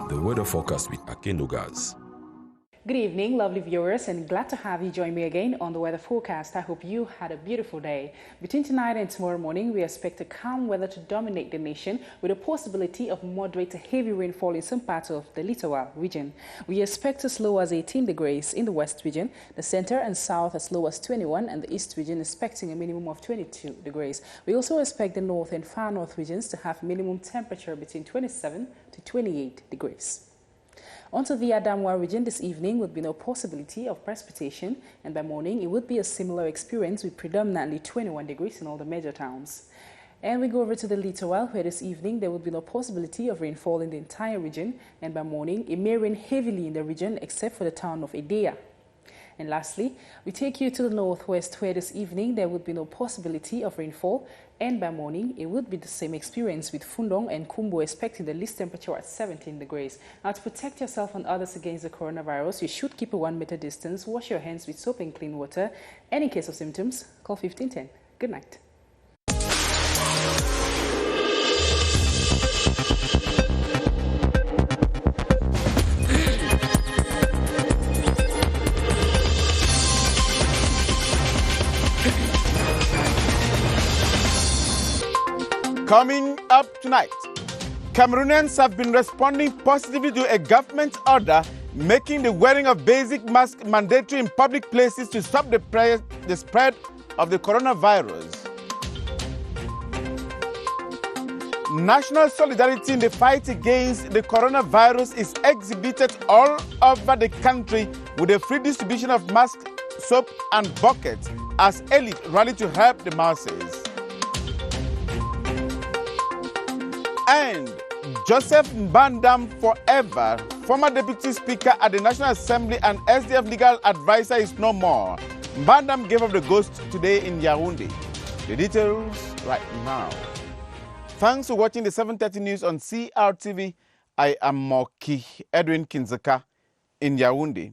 The weather forecast with KINDZEKA. Good evening, lovely viewers, and glad to have you join me again on the weather forecast. I hope you had a beautiful day. Between tonight and tomorrow morning, we expect a calm weather to dominate the nation with a possibility of moderate to heavy rainfall in some parts of the littoral region. We expect as low as 18 degrees in the west region, the center and south as low as 21, and the east region expecting a minimum of 22 degrees. We also expect the north and far north regions to have minimum temperature between 27 to 28 degrees. Onto the Adamawa region this evening would be no possibility of precipitation, and by morning it would be a similar experience with predominantly 21 degrees in all the major towns. And we go over to the littoral, where this evening there would be no possibility of rainfall in the entire region, and by morning it may rain heavily in the region except for the town of Edea. And lastly, we take you to the northwest, where this evening there would be no possibility of rainfall, and by morning it would be the same experience with Fundong and Kumbo expecting the least temperature at 17 degrees. Now, to protect yourself and others against the coronavirus, you should keep a 1 meter distance, wash your hands with soap and clean water, and in case of symptoms, call 1510. Good night. Coming up tonight, Cameroonians have been responding positively to a government order making the wearing of basic masks mandatory in public places to stop the spread of the coronavirus. National solidarity in the fight against the coronavirus is exhibited all over the country with a free distribution of masks, soap and buckets as elite rally to help the masses. And Joseph Mbandam forever, former Deputy Speaker at the National Assembly and SDF legal advisor, is no more. Mbandam gave up the ghost today in Yaoundé. The details right now. Thanks for watching the 7:30 news on CRTV. I am MOKI, Edwin KINDZEKA in Yaoundé.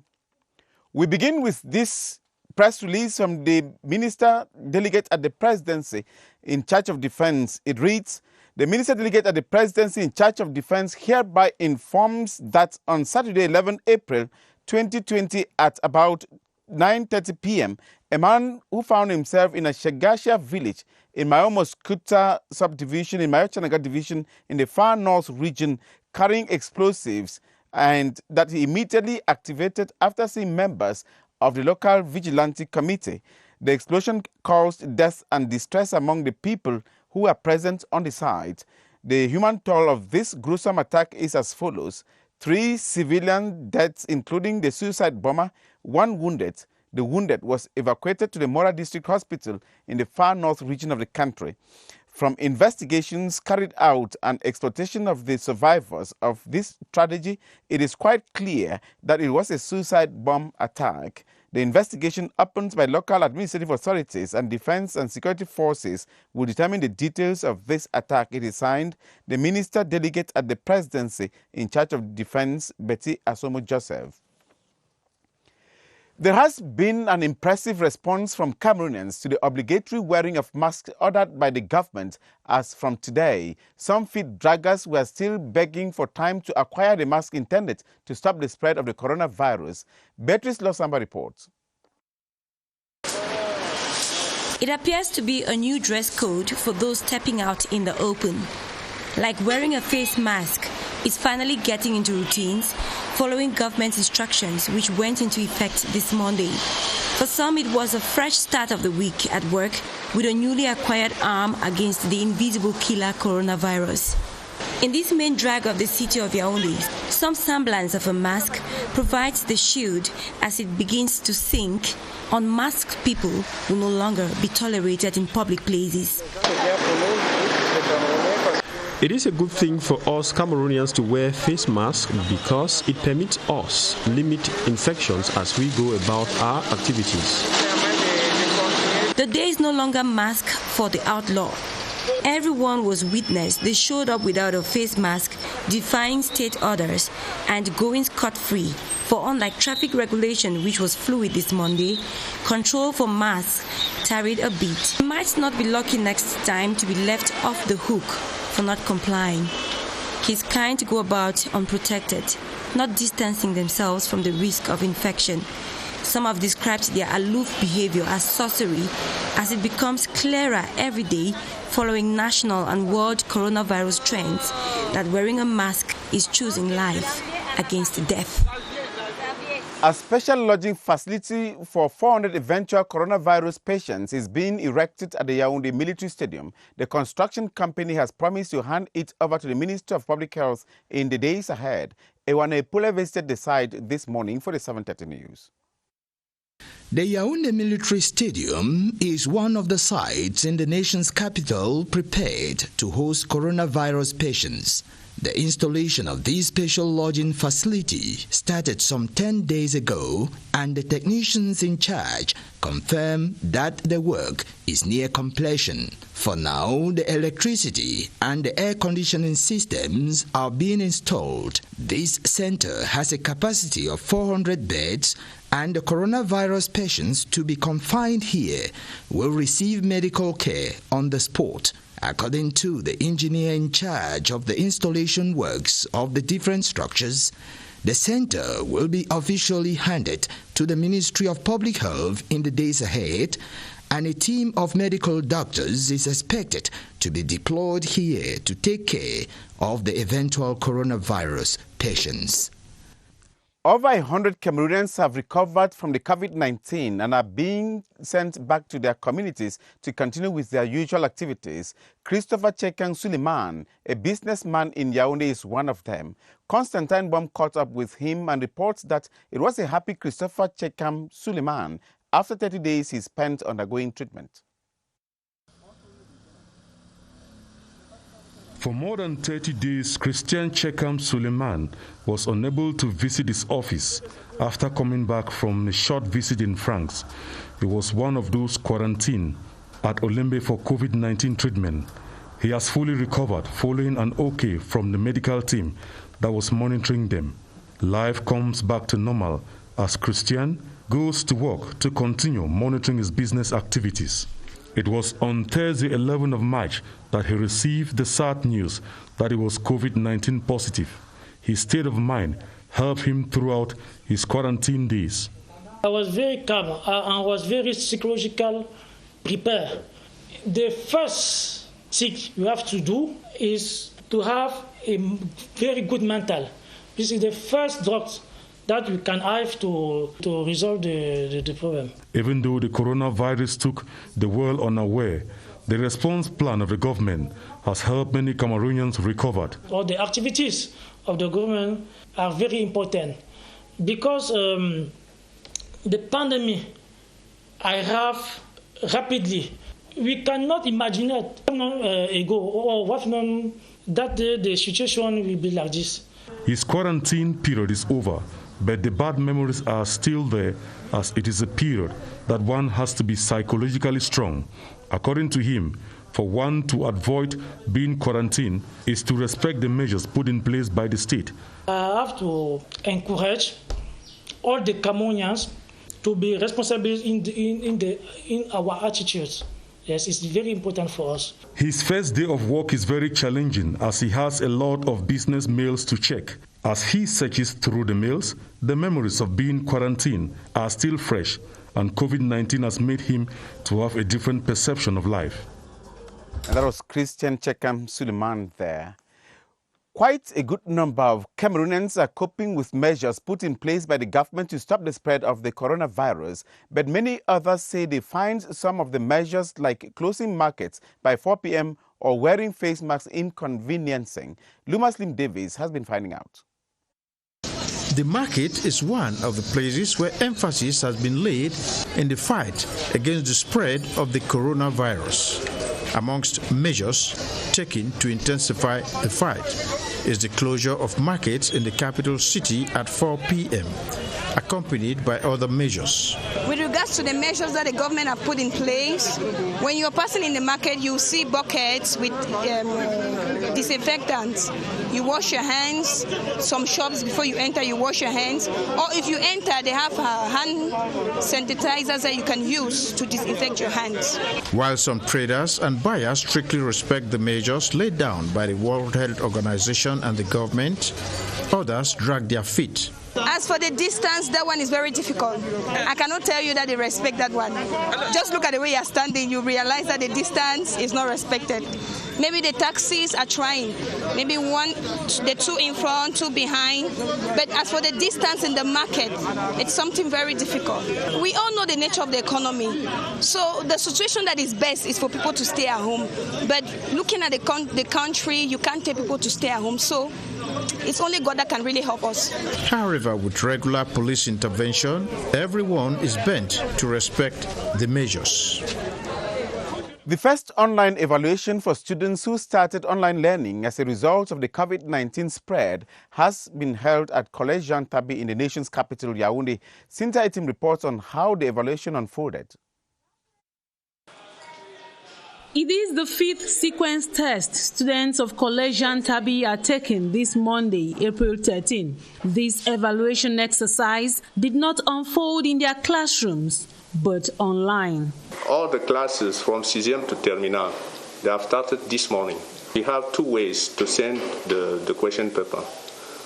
We begin with this press release from the Minister Delegate at the Presidency in charge of Defense. It reads, "The Minister Delegate at the Presidency in charge of Defense hereby informs that on Saturday, 11 April 2020 at about 9:30 p.m., a man who found himself in a Shegasha village in Mayomoskuta subdivision in Mayochanaga division in the far north region carrying explosives, and that he immediately activated after seeing members of the local vigilante committee. The explosion caused death and distress among the people who are present on the site. The human toll of this gruesome attack is as follows: 3 civilian deaths, including the suicide bomber, 1 wounded. The wounded was evacuated to the Mora District Hospital in the far north region of the country. From investigations carried out and exploitation of the survivors of this tragedy, it is quite clear that it was a suicide bomb attack. The investigation opened by local administrative authorities and defense and security forces will determine the details of this attack. It is signed, the Minister Delegate at the Presidency in charge of Defense, Betty Asomo Joseph. There has been an impressive response from Cameroonians to the obligatory wearing of masks ordered by the government as from today. Some feet draggers were still begging for time to acquire the mask intended to stop the spread of the coronavirus. Beatrice Losamba reports. It appears to be a new dress code for those stepping out in the open. Like wearing a face mask is finally getting into routines following government instructions which went into effect this Monday. For some, it was a fresh start of the week at work with a newly acquired arm against the invisible killer coronavirus. In this main drag of the city of Yaoundé, some semblance of a mask provides the shield as it begins to sink. Unmasked people will no longer be tolerated in public places. It is a good thing for us Cameroonians to wear face masks because it permits us to limit infections as we go about our activities. The day is no longer mask for the outlaw. Everyone was witness. They showed up without a face mask, defying state orders and going scot-free. For unlike traffic regulation, which was fluid this Monday, control for masks tarried a bit. You might not be lucky next time to be left off the hook for not complying. his kind go about unprotected, not distancing themselves from the risk of infection. Some have described their aloof behavior as sorcery, as it becomes clearer every day following national and world coronavirus trends that wearing a mask is choosing life against death. A special lodging facility for 400 eventual coronavirus patients is being erected at the Yaoundé Military Stadium. The construction company has promised to hand it over to the Ministry of Public Health in the days ahead. Edwin visited the site this morning for the 7:30 news. The Yaoundé Military Stadium is one of the sites in the nation's capital prepared to host coronavirus patients. The installation of this special lodging facility started some 10 days ago, and the technicians in charge confirm that the work is near completion. For now, the electricity and the air conditioning systems are being installed. This center has a capacity of 400 beds, and the coronavirus patients to be confined here will receive medical care on the spot. According to the engineer in charge of the installation works of the different structures, the center will be officially handed to the Ministry of Public Health in the days ahead, and a team of medical doctors is expected to be deployed here to take care of the eventual coronavirus patients. Over 100 Cameroonians have recovered from the COVID-19 and are being sent back to their communities to continue with their usual activities. Christopher Chekang Suleiman, a businessman in Yaoundé, is one of them. Constantine Baum caught up with him and reports that it was a happy Christopher Chekang Suleiman after 30 days he spent undergoing treatment. For more than 30 days, Christian Chekang Suleiman was unable to visit his office after coming back from a short visit in France. He was one of those quarantined at Olembe for COVID-19 treatment. He has fully recovered following an OK from the medical team that was monitoring them. Life comes back to normal as Christian goes to work to continue monitoring his business activities. It was on Thursday, 11th of March, that he received the sad news that he was COVID-19 positive. His state of mind helped him throughout his quarantine days. I was very calm. I was very psychological prepared. The first thing you have to do is to have a very good mental. This is the first drug that we can have to resolve the problem. Even though the coronavirus took the world unaware, the response plan of the government has helped many Cameroonians recover. All the activities of the government are very important because the pandemic arrived rapidly. We cannot imagine it ago or what that the situation will be like this. His quarantine period is over, but the bad memories are still there, as it is a period that one has to be psychologically strong. According to him, for one to avoid being quarantined is to respect the measures put in place by the state. I have to encourage all the Cameroonians to be responsible in our attitudes. Yes, it's very important for us. His first day of work is very challenging as he has a lot of business mails to check. As he searches through the mails, the memories of being quarantined are still fresh, and COVID-19 has made him to have a different perception of life. And that was Christian Chekang Suleiman there. Quite a good number of Cameroonians are coping with measures put in place by the government to stop the spread of the coronavirus, but many others say they find some of the measures like closing markets by 4 p.m. or wearing face masks inconveniencing. Luma Slim Davis has been finding out. The market is one of the places where emphasis has been laid in the fight against the spread of the coronavirus. Amongst measures taken to intensify the fight is the closure of markets in the capital city at 4 p.m., accompanied by other measures. With regard regards to the measures that the government have put in place, when you're passing in the market, you see buckets with disinfectants. You wash your hands. Some shops, before you enter, you wash your hands. Or if you enter, they have hand sanitizers that you can use to disinfect your hands. While some traders and buyers strictly respect the measures laid down by the World Health Organization and the government, others drag their feet. As for the distance, that one is very difficult. I cannot tell you that they respect that one. Just look at the way you're standing, you realize that the distance is not respected. Maybe the taxis are trying. Maybe the two in front, two behind. But as for the distance in the market, it's something very difficult. We all know the nature of the economy. So the situation that is best is for people to stay at home. But looking at the country, you can't tell people to stay at home. So it's only God that can really help us. However, with regular police intervention, everyone is bent to respect the measures. The first online evaluation for students who started online learning as a result of the COVID-19 spread has been held at College Jean Tabi in the nation's capital, Yaoundé. Cynthia Etim reports on how the evaluation unfolded. It is the fifth sequence test students of College Jean Tabi are taking this Monday, April 13. This evaluation exercise did not unfold in their classrooms, but online. All the classes from 6e to Terminal, they have started this morning. We have two ways to send the question paper.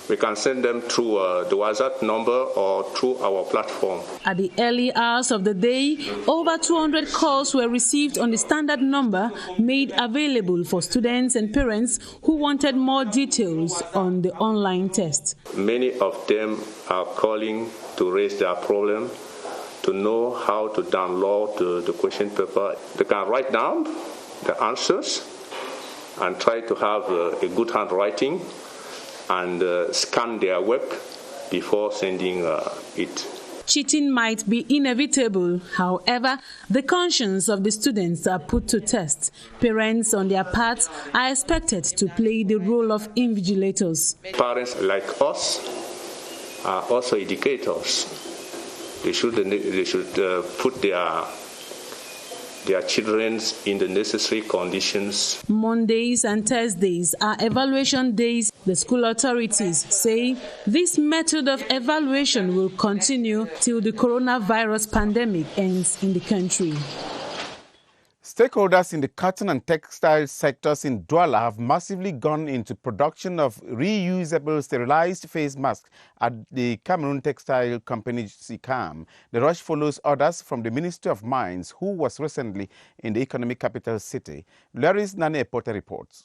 We can send them through the WhatsApp number or through our platform. At the early hours of the day, over 200 calls were received on the standard number made available for students and parents who wanted more details on the online test. Many of them are calling to raise their problem, to know how to download the question paper. They can write down the answers and try to have a good handwriting and scan their work before sending it. Cheating might be inevitable. However, the conscience of the students are put to test. Parents, on their part, are expected to play the role of invigilators. Parents like us are also educators. They should put their children in the necessary conditions. Mondays and Thursdays are evaluation days. The school authorities say this method of evaluation will continue till the coronavirus pandemic ends in the country. Stakeholders in the cotton and textile sectors in Douala have massively gone into production of reusable sterilized face masks at the Cameroon textile company SICAM. The rush follows orders from the Ministry of Mines, who was recently in the economic capital city. Larry's Nane Porter reports.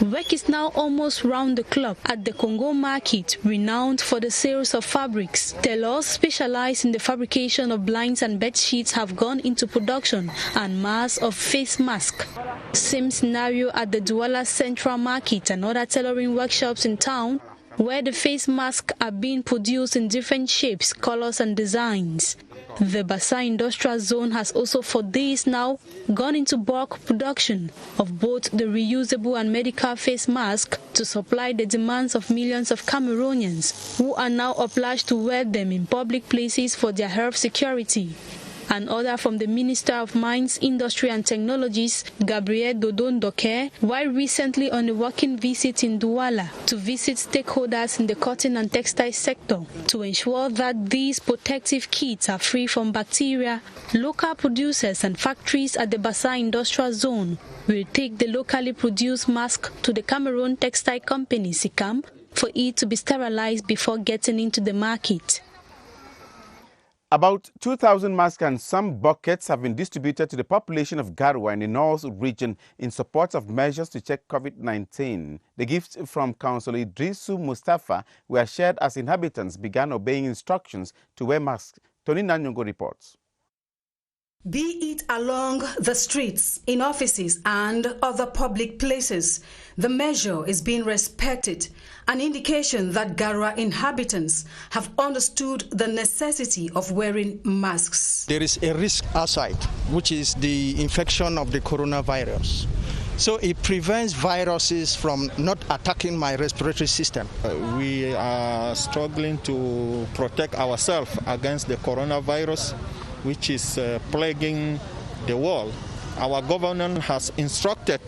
Work is now almost round the clock at the Congo market, renowned for the sales of fabrics. Tailors specialized in the fabrication of blinds and bed sheets have gone into production and mass of face masks. Same scenario at the Douala Central Market and other tailoring workshops in town, where the face masks are being produced in different shapes, colors and designs. The Bassa Industrial Zone has also for days now gone into bulk production of both the reusable and medical face masks to supply the demands of millions of Cameroonians who are now obliged to wear them in public places for their health security. An order from the Minister of Mines, Industry and Technologies, Gabriel Dodon Doker, while recently on a working visit in Douala to visit stakeholders in the cotton and textile sector to ensure that these protective kits are free from bacteria. Local producers and factories at the Bassa Industrial Zone will take the locally produced mask to the Cameroon textile company SICAM for it to be sterilized before getting into the market. About 2,000 masks and some buckets have been distributed to the population of Garwa in the North region in support of measures to check COVID-19. The gifts from Councillor Idrisu Mustafa were shared as inhabitants began obeying instructions to wear masks. Tony Nanyongo reports. Be it along the streets, in offices and other public places, the measure is being respected, an indication that Garwa inhabitants have understood the necessity of wearing masks. There is a risk outside, which is the infection of the coronavirus. So it prevents viruses from not attacking my respiratory system. We are struggling to protect ourselves against the coronavirus, which is plaguing the world. Our government has instructed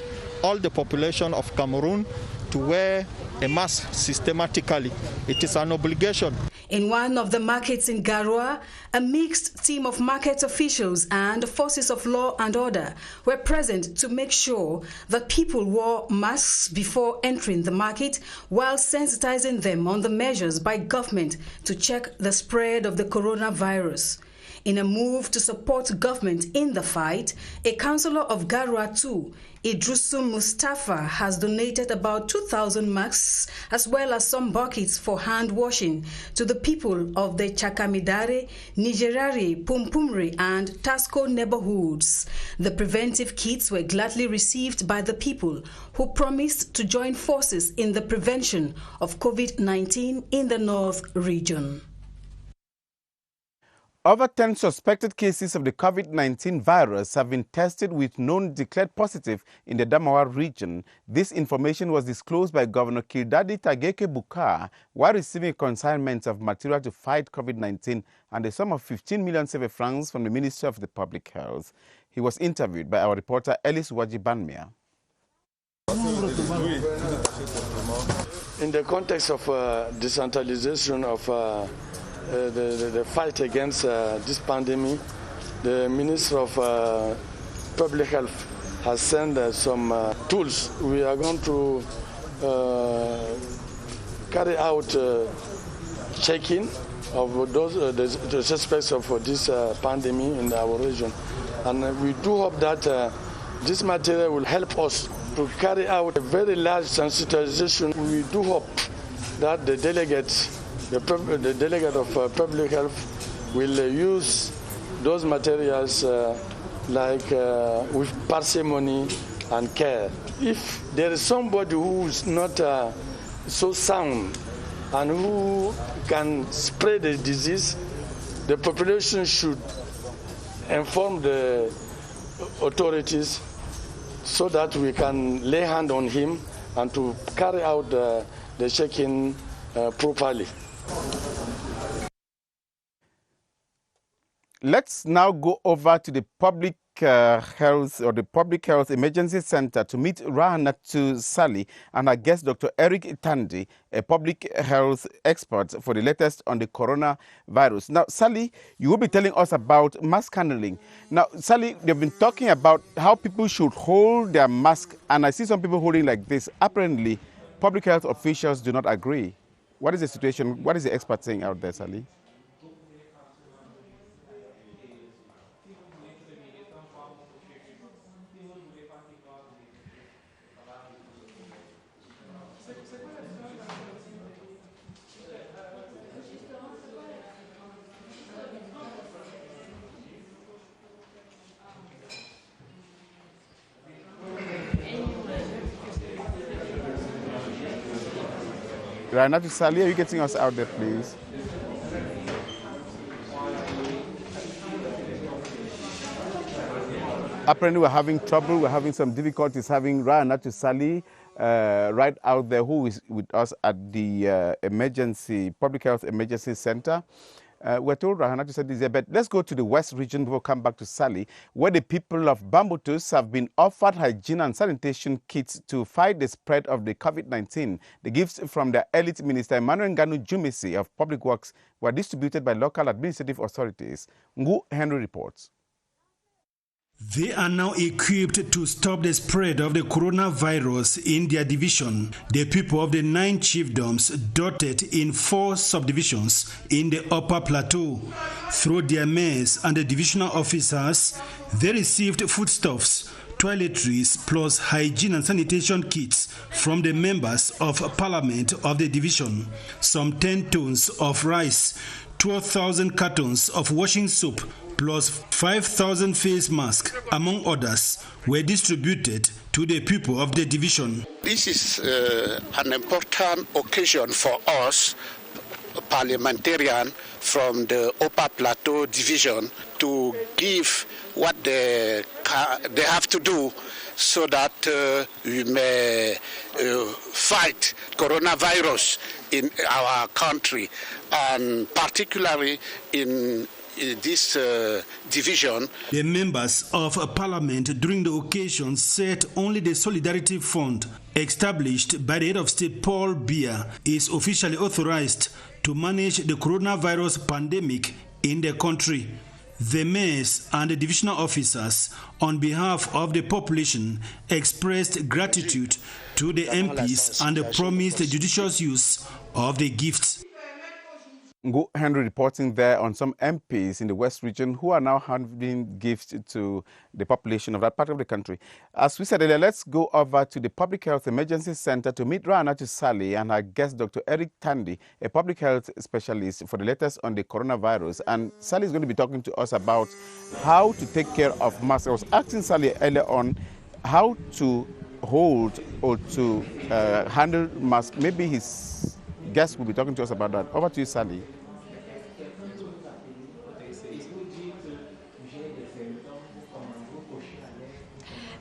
all the population of Cameroon to wear a mask systematically. It is an obligation. In one of the markets in Garoua, a mixed team of market officials and forces of law and order were present to make sure that people wore masks before entering the market, while sensitizing them on the measures by government to check the spread of the coronavirus. In a move to support government in the fight, a councillor of Garoua 2, Idrissou Mustafa, has donated about 2,000 masks as well as some buckets for hand washing to the people of the Chakamidare, Nigerari, Pumpumri and Tasco neighborhoods. The preventive kits were gladly received by the people, who promised to join forces in the prevention of COVID-19 in the North region. Over 10 suspected cases of the COVID-19 virus have been tested with none declared positive in the Damawa region. This information was disclosed by Governor Kildadi Tageke Bukar while receiving a consignment of material to fight COVID-19 and a sum of 15 million CFA francs from the Ministry of the Public Health. He was interviewed by our reporter Ellis Wajibanmia. In the context of decentralization of the fight against this pandemic, the Minister of Public Health has sent some tools. We are going to carry out checking of those the suspects of this pandemic in our region, and we do hope that this material will help us to carry out a very large sensitization. We do hope that the delegates. The delegate of public health will use those materials with parsimony and care. If there is somebody who is not so sound and who can spread the disease, the population should inform the authorities so that we can lay hand on him and to carry out the checking properly. Let's now go over to the Public Health Emergency Center to meet Rahanatu Sali and our guest, Dr. Eric Tandi, a public health expert for the latest on the coronavirus. Now, Sali, you will be telling us about mask handling. Now, Sali, they've been talking about how people should hold their mask, and I see some people holding like this. Apparently, public health officials do not agree. What is the situation? What is the expert saying out there, Sali? Rahanatu Sali, are you getting us out there, please? Apparently, we're having trouble. We're having some difficulties having Rahanatu Sali right out there, who is with us at the Public Health Emergency Center. We're told Rahanatu Sali is there, but let's go to the West region before we come back to Sali, where the people of Bambutus have been offered hygiene and sanitation kits to fight the spread of the COVID-19. The gifts from the elite minister, Emmanuel Nganu Jumisi of Public Works, were distributed by local administrative authorities. Ngu Henry reports. They are now equipped to stop the spread of the coronavirus in their division. The people of the 9 chiefdoms dotted in 4 subdivisions in the Upper Plateau. Through their mayors and the divisional officers, they received foodstuffs, toiletries, plus hygiene and sanitation kits from the members of parliament of the division. Some 10 tons of rice, 12,000 cartons of washing soap, plus 5,000 face masks, among others, were distributed to the people of the division. This is an important occasion for us, parliamentarians from the Upper Plateau division, to give what they have to do so that we may fight coronavirus in our country, and particularly in this division. The members of Parliament during the occasion said only the Solidarity Fund, established by the head of state Paul Biya, is officially authorized to manage the coronavirus pandemic in the country. The mayors and the divisional officers, on behalf of the population, expressed gratitude to the MPs and promised the judicious use of the gifts. Henry reporting there on some MPs in the West region who are now handing gifts to the population of that part of the country. As we said earlier, let's go over to the Public Health Emergency Center to meet Ranatu Sally and her guest, Dr. Eric Tandy, a public health specialist, for the latest on the coronavirus. And Sally is going to be talking to us about how to take care of masks. I was asking Sally earlier on how to hold or to handle masks. Maybe his guest will be talking to us about that. Over to you, Sally.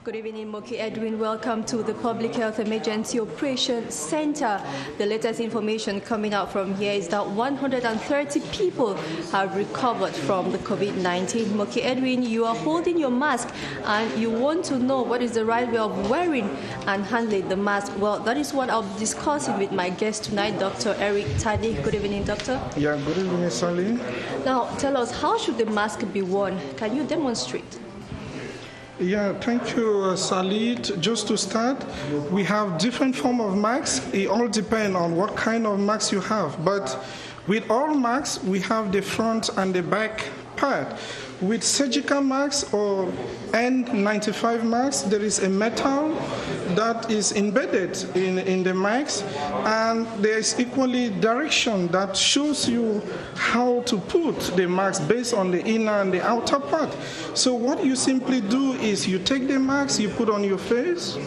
Good evening, MOKI. Edwin, welcome to the Public Health Emergency Operations Center. The latest information coming out from here is that 130 people have recovered from the COVID-19. MOKI, Edwin, you are holding your mask and you want to know what is the right way of wearing and handling the mask. Well, that is what I'll be discussing with my guest tonight, Dr. Eric Tandy. Good evening, doctor. Yeah, good evening, Sally. Now, tell us, how should the mask be worn? Can you demonstrate? Yeah, thank you, Sally. Just to start, we have different form of masks. It all depends on what kind of mask you have. But with all masks, we have the front and the back part. With surgical masks or N95 masks, there is a metal that is embedded in the masks, and there is equally direction that shows you how to put the mask based on the inner and the outer part. So what you simply do is you take the mask, you put on your face,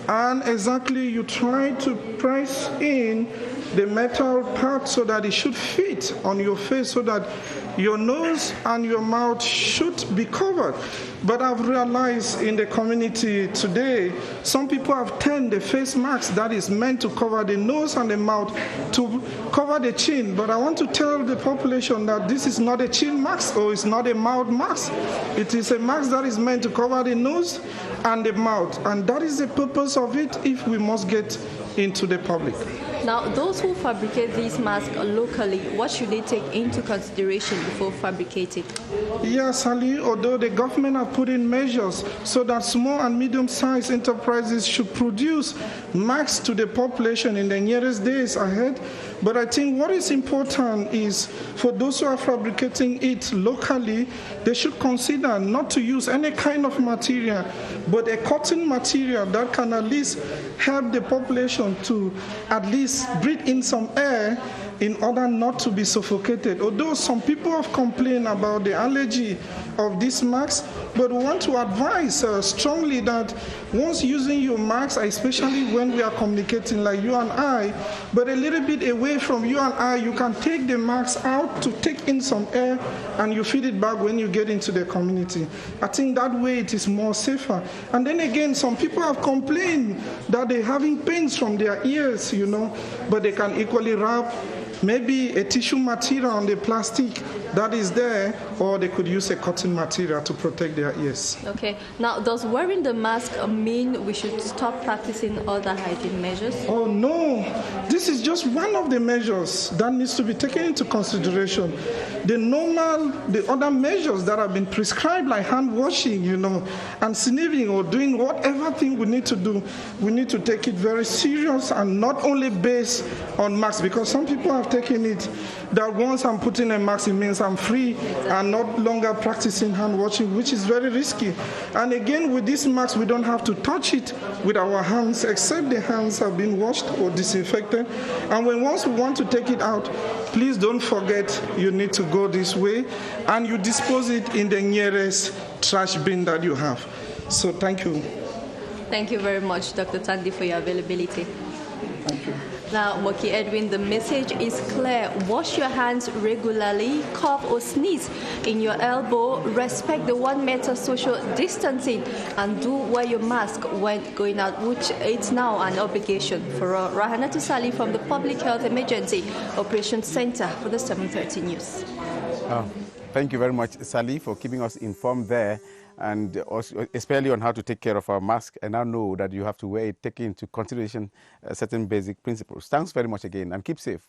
and exactly you try to press in the metal part so that it should fit on your face, so that your nose and your mouth should be covered. But I've realized in the community today, some people have turned the face mask that is meant to cover the nose and the mouth to cover the chin. But I want to tell the population that this is not a chin mask or it's not a mouth mask. It is a mask that is meant to cover the nose and the mouth. And that is the purpose of it if we must get into the public. Now, those who fabricate these masks locally, what should they take into consideration before fabricating? Yes, Sally, although the government have put in measures so that small and medium-sized enterprises should produce masks to the population in the nearest days ahead, but I think what is important is for those who are fabricating it locally, they should consider not to use any kind of material, but a cotton material that can at least help the population to at least breathe in some air in order not to be suffocated. Although some people have complained about the allergy of these masks, but we want to advise strongly that once using your mask, especially when we are communicating like you and I, but a little bit away from you and I, you can take the mask out to take in some air and you feed it back when you get into the community. I think that way it is more safer. And then again, some people have complained that they're having pains from their ears, you know, but they can equally wrap maybe a tissue material on the plastic that is there, or they could use a cotton material to protect their ears. Okay. Now, does wearing the mask mean we should stop practicing other hygiene measures? Oh, no. This is just one of the measures that needs to be taken into consideration. The other measures that have been prescribed, like hand washing, you know, and sneezing or doing whatever thing we need to do, we need to take it very serious and not only based on masks, because some people have taken it that once I'm putting a mask, it means I'm free and not longer practicing hand washing, which is very risky. And again, with this mask, we don't have to touch it with our hands, except the hands have been washed or disinfected. And once we want to take it out, please don't forget you need to go this way and you dispose it in the nearest trash bin that you have. So thank you. Thank you very much, Dr. Tandy, for your availability. Thank you. Now, MOKI Edwin, the message is clear. Wash your hands regularly, cough or sneeze in your elbow, respect the 1 meter social distancing, and do wear your mask when going out, which is now an obligation for all. Rahana Tusali from the Public Health Emergency Operations Center for the 7:30 News. Thank you very much, Sally, for keeping us informed there, and also especially on how to take care of our mask. And now know that you have to wear it, taking into consideration certain basic principles. Thanks very much again, and keep safe.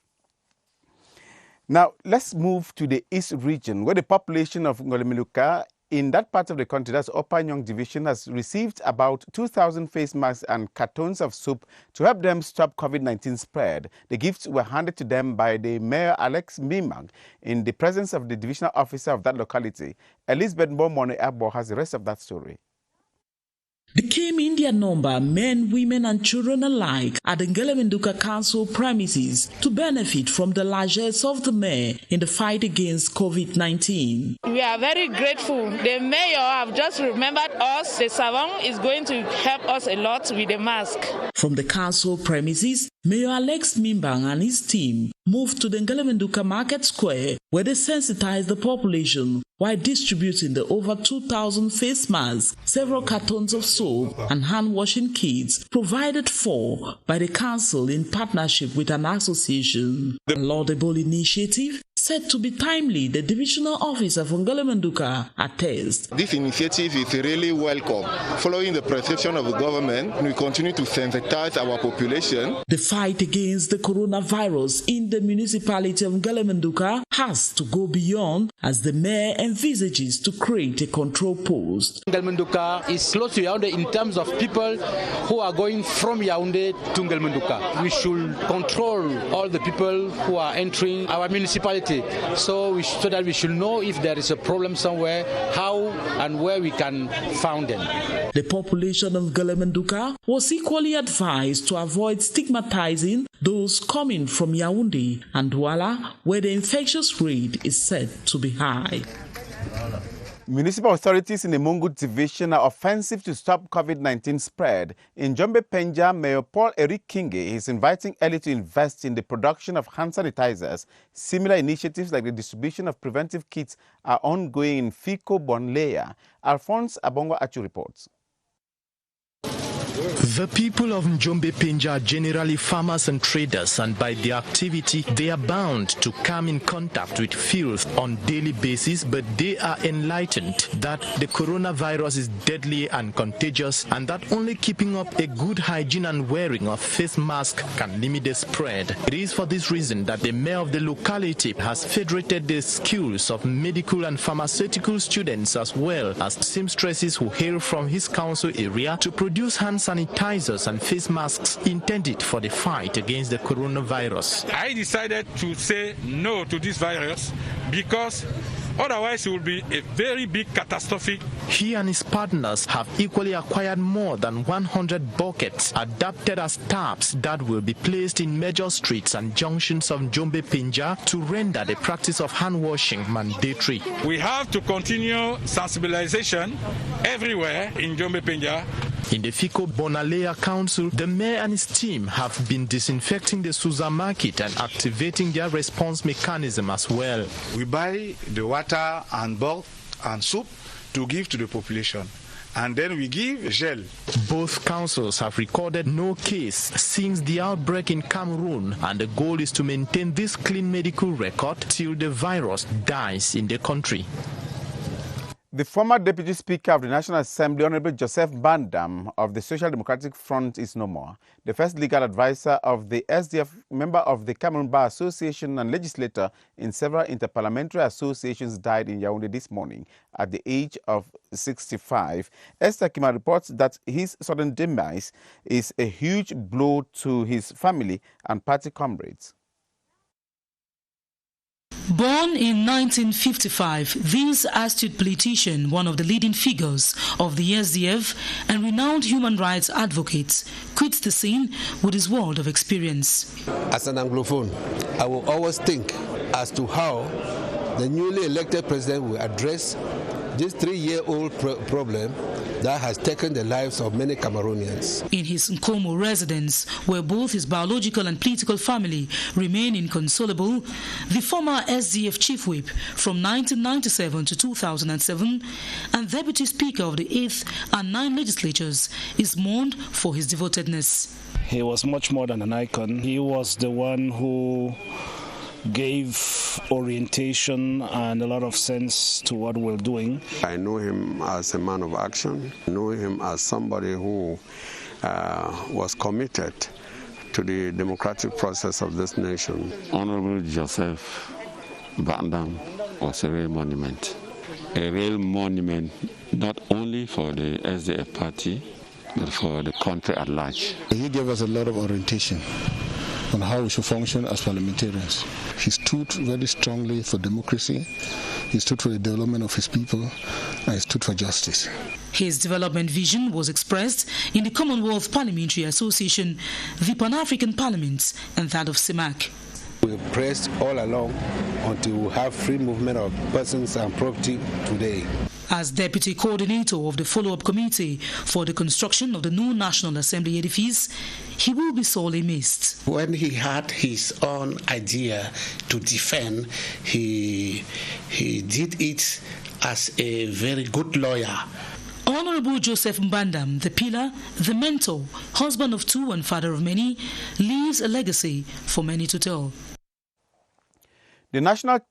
Now, let's move to the East region, where the population of Ngolemeluka in that part of the country, that's Upper Nyong Division, has received about 2,000 face masks and cartons of soap to help them stop COVID-19 spread. The gifts were handed to them by the Mayor Alex Mimang in the presence of the divisional officer of that locality. Elizabeth Mbomone Abo has the rest of that story. They came in their number, men, women and children alike, at the Ngelemenduka Council premises to benefit from the largesse of the mayor in the fight against COVID-19. We are very grateful. The mayor have just remembered us. The savon is going to help us a lot with the mask. From the council premises, Mayor Alex Mimbang and his team moved to the Ngelemenduka Market Square, where they sensitized the population while distributing the over 2,000 face masks, several cartons of soap and hand-washing kits provided for by the council in partnership with an association. The laudable initiative, said to be timely, the divisional officer from Ngelemenduka attests. This initiative is really welcome. Following the perception of the government, we continue to sensitize our population. The fight against the coronavirus in the municipality of Ngelemenduka has to go beyond, as the mayor envisages to create a control post. Ngelemenduka is close to Yaoundé in terms of people who are going from Yaoundé to Ngelemenduka. We should control all the people who are entering our municipality, so that we should know if there is a problem somewhere, how and where we can find them. The population of Ngelemenduka was equally advised to avoid stigmatizing those coming from Yaoundé and Douala, where the infectious rate is said to be high. Municipal authorities in the Mungu Division are offensive to stop COVID-19 spread. In Jombe Penja, Mayor Paul Eric Kinge is inviting early to invest in the production of hand sanitizers. Similar initiatives like the distribution of preventive kits are ongoing in Fiko Bonleya. Alphonse Abongo Achu reports. The people of Njombe Penja are generally farmers and traders, and by their activity, they are bound to come in contact with filth on daily basis, but they are enlightened that the coronavirus is deadly and contagious, and that only keeping up a good hygiene and wearing of face mask can limit the spread. It is for this reason that the mayor of the locality has federated the skills of medical and pharmaceutical students as well as seamstresses who hail from his council area to produce hand sanitizers and face masks intended for the fight against the coronavirus. I decided to say no to this virus because otherwise it will be a very big catastrophe. He and his partners have equally acquired more than 100 buckets adapted as taps that will be placed in major streets and junctions of Njombe Penja to render the practice of hand washing mandatory. We have to continue sensibilization everywhere in Njombe Penja. In the Fiko Bonaleya Council, the mayor and his team have been disinfecting the Suza market and activating their response mechanism as well. We buy the water and bulk and soup to give to the population, and then we give gel. Both councils have recorded no case since the outbreak in Cameroon, and the goal is to maintain this clean medical record till the virus dies in the country. The former Deputy Speaker of the National Assembly, Honorable Joseph Bandam of the Social Democratic Front, is no more. The first legal advisor of the SDF, member of the Cameroon Bar Association and legislator in several interparliamentary associations, died in Yaoundé this morning at the age of 65. Esther Kima reports that his sudden demise is a huge blow to his family and party comrades. Born in 1955, this astute politician, one of the leading figures of the SDF and renowned human rights advocate, quits the scene with his world of experience. As an Anglophone, I will always think as to how the newly elected president will address this 3-year-old problem that has taken the lives of many Cameroonians. In his Nkomo residence, where both his biological and political family remain inconsolable, the former SDF chief whip from 1997 to 2007 and deputy speaker of the 8th and 9th legislatures is mourned for his devotedness. He was much more than an icon. He was the one who gave orientation and a lot of sense to what we're doing. I know him as a man of action. I know him as somebody who was committed to the democratic process of this nation. Honorable Joseph Mbandam was a real monument not only for the SDF party, but for the country at large. He gave us a lot of orientation on how we should function as parliamentarians. He stood very strongly for democracy, he stood for the development of his people, and he stood for justice. His development vision was expressed in the Commonwealth Parliamentary Association, the Pan-African Parliament, and that of CEMAC. We pressed all along until we have free movement of persons and property today. As deputy coordinator of the follow-up committee for the construction of the new National Assembly edifice, he will be sorely missed. When he had his own idea to defend, he did it as a very good lawyer. Honorable Joseph Mbandam, the pillar, the mentor, husband of two and father of many, leaves a legacy for many to tell. The National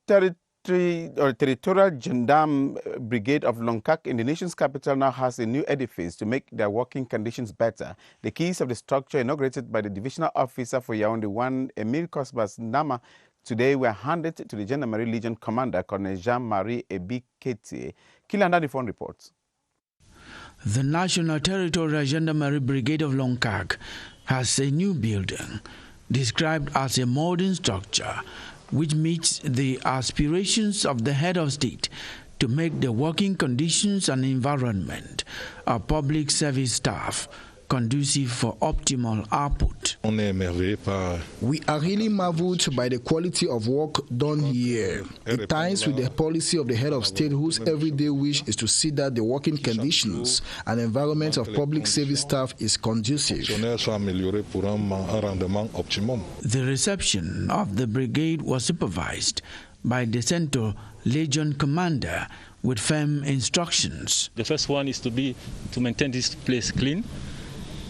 Territorial Gendarme Brigade of Lonkak in the nation's capital now has a new edifice to make their working conditions better. The keys of the structure, inaugurated by the divisional officer for Yaoundé 1, Emile Cosmas Nama, today were handed to the Gendarmerie Legion Commander, Colonel Jean-Marie Ebiketie. Kilanda Phone reports. The National Territorial Gendarmerie Brigade of Lonkak has a new building, described as a modern structure, which meets the aspirations of the head of state to make the working conditions and environment of public service staff conducive for optimal output. We are really marveled by the quality of work done here. It ties with the policy of the head of state, whose everyday wish is to see that the working conditions and environment of public service staff is conducive. The reception of the brigade was supervised by the Central Legion Commander with firm instructions. The first one is to maintain this place clean.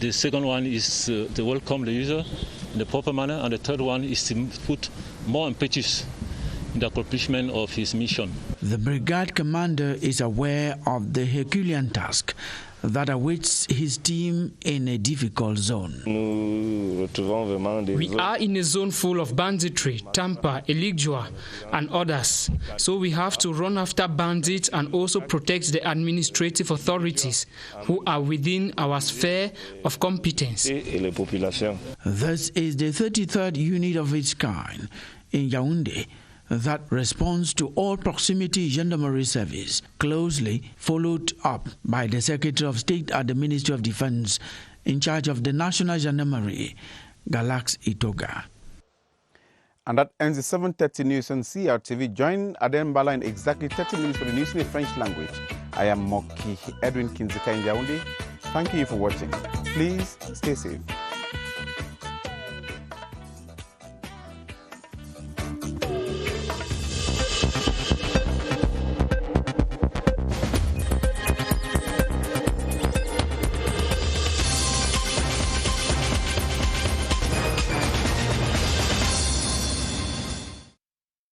The second one is to welcome the user in the proper manner, and the third one is to put more impetus in the accomplishment of his mission. The brigade commander is aware of the Herculean task that awaits his team in a difficult zone. We are in a zone full of banditry, Tampa, Eligua, and others. So we have to run after bandits and also protect the administrative authorities who are within our sphere of competence. This is the 33rd unit of its kind in Yaoundé that responds to all proximity gendarmerie service, closely followed up by the Secretary of State at the Ministry of Defense in charge of the National Gendarmerie, Galax Itoga. And that ends the 7:30 news on CRTV. Join Adem Bala in exactly 30 minutes for the news in the French language. I am MOKI, Edwin KINDZEKA in Yaoundé. Thank you for watching. Please stay safe.